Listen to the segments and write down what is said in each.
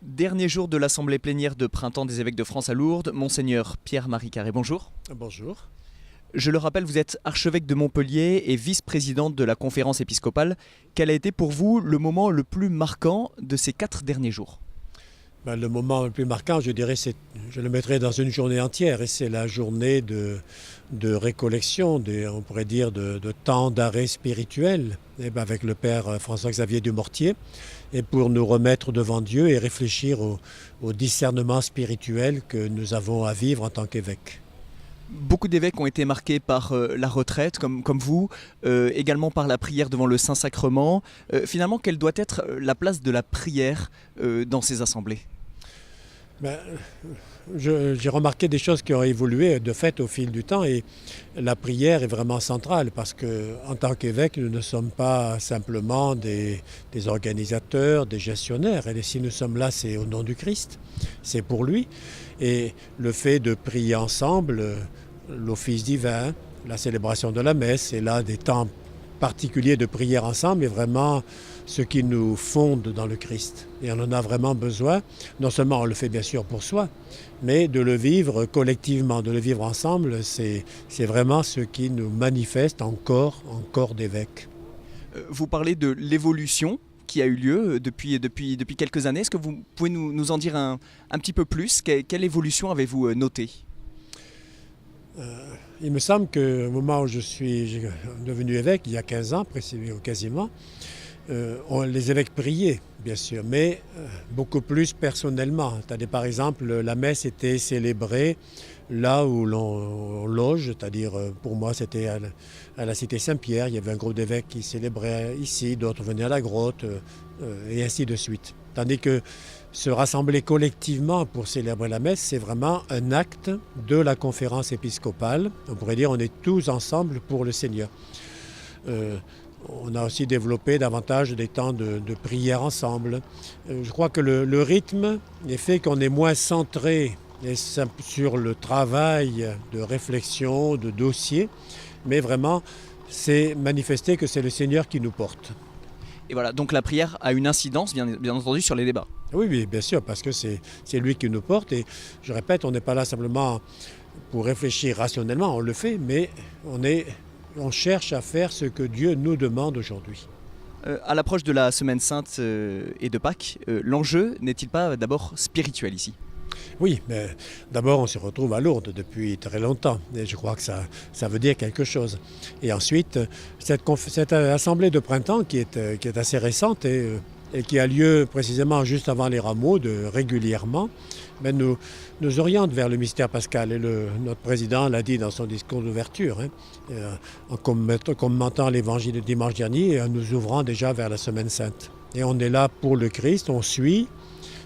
Dernier jour de l'Assemblée plénière de printemps des évêques de France à Lourdes, Monseigneur Pierre-Marie Carré, bonjour. Bonjour. Je le rappelle, vous êtes archevêque de Montpellier et vice-présidente de la conférence épiscopale. Quel a été pour vous le moment le plus marquant de ces 4 derniers jours ? Le moment le plus marquant, je dirais, je le mettrais dans une journée entière, et c'est la journée de récollection, on pourrait dire de temps d'arrêt spirituel, avec le Père François-Xavier Dumortier, et pour nous remettre devant Dieu et réfléchir au discernement spirituel que nous avons à vivre en tant qu'évêques. Beaucoup d'évêques ont été marqués par la retraite, comme vous, également par la prière devant le Saint-Sacrement. Finalement, quelle doit être la place de la prière dans ces assemblées ? J'ai remarqué des choses qui ont évolué de fait au fil du temps, et la prière est vraiment centrale parce qu'en tant qu'évêque, nous ne sommes pas simplement des organisateurs, des gestionnaires. Et si nous sommes là, c'est au nom du Christ, c'est pour lui. Et le fait de prier ensemble, l'office divin, la célébration de la messe, et là des temps particulier de prière ensemble est vraiment ce qui nous fonde dans le Christ. Et on en a vraiment besoin. Non seulement on le fait bien sûr pour soi, mais de le vivre collectivement, de le vivre ensemble, c'est vraiment ce qui nous manifeste en corps d'évêque. Vous parlez de l'évolution qui a eu lieu depuis quelques années. Est-ce que vous pouvez nous en dire un petit peu plus ? Quelle évolution avez-vous notée ? Il me semble qu'au moment où je suis devenu évêque, il y a 15 ans quasiment, les évêques priaient, bien sûr, mais beaucoup plus personnellement. C'est-à-dire, par exemple, la messe était célébrée là où l'on loge, c'est-à-dire, pour moi, c'était à la cité Saint-Pierre. Il y avait un groupe d'évêques qui célébraient ici, d'autres venaient à la grotte, et ainsi de suite. Tandis que se rassembler collectivement pour célébrer la messe, c'est vraiment un acte de la conférence épiscopale. On pourrait dire on est tous ensemble pour le Seigneur. On a aussi développé davantage des temps de prière ensemble. Je crois que le rythme est fait qu'on est moins centré sur le travail de réflexion, de dossier, mais vraiment c'est manifester que c'est le Seigneur qui nous porte. Et voilà, donc la prière a une incidence, bien entendu, sur les débats. Oui, bien sûr, parce que c'est lui qui nous porte. Et je répète, on n'est pas là simplement pour réfléchir rationnellement, on le fait, mais on cherche à faire ce que Dieu nous demande aujourd'hui. À l'approche de la Semaine Sainte et de Pâques, l'enjeu n'est-il pas d'abord spirituel ici ? Oui, mais d'abord on se retrouve à Lourdes depuis très longtemps et je crois que ça veut dire quelque chose. Et ensuite, cette assemblée de printemps qui est assez récente et qui a lieu précisément juste avant les rameaux régulièrement, nous oriente vers le mystère pascal. Et notre président l'a dit dans son discours d'ouverture, en commentant l'évangile de dimanche dernier et en nous ouvrant déjà vers la Semaine Sainte. Et on est là pour le Christ, on suit.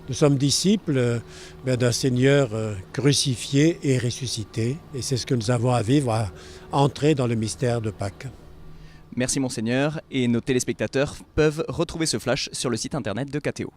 Nous sommes disciples d'un Seigneur crucifié et ressuscité. Et c'est ce que nous avons à vivre, à entrer dans le mystère de Pâques. Merci Monseigneur, et nos téléspectateurs peuvent retrouver ce flash sur le site internet de KTO.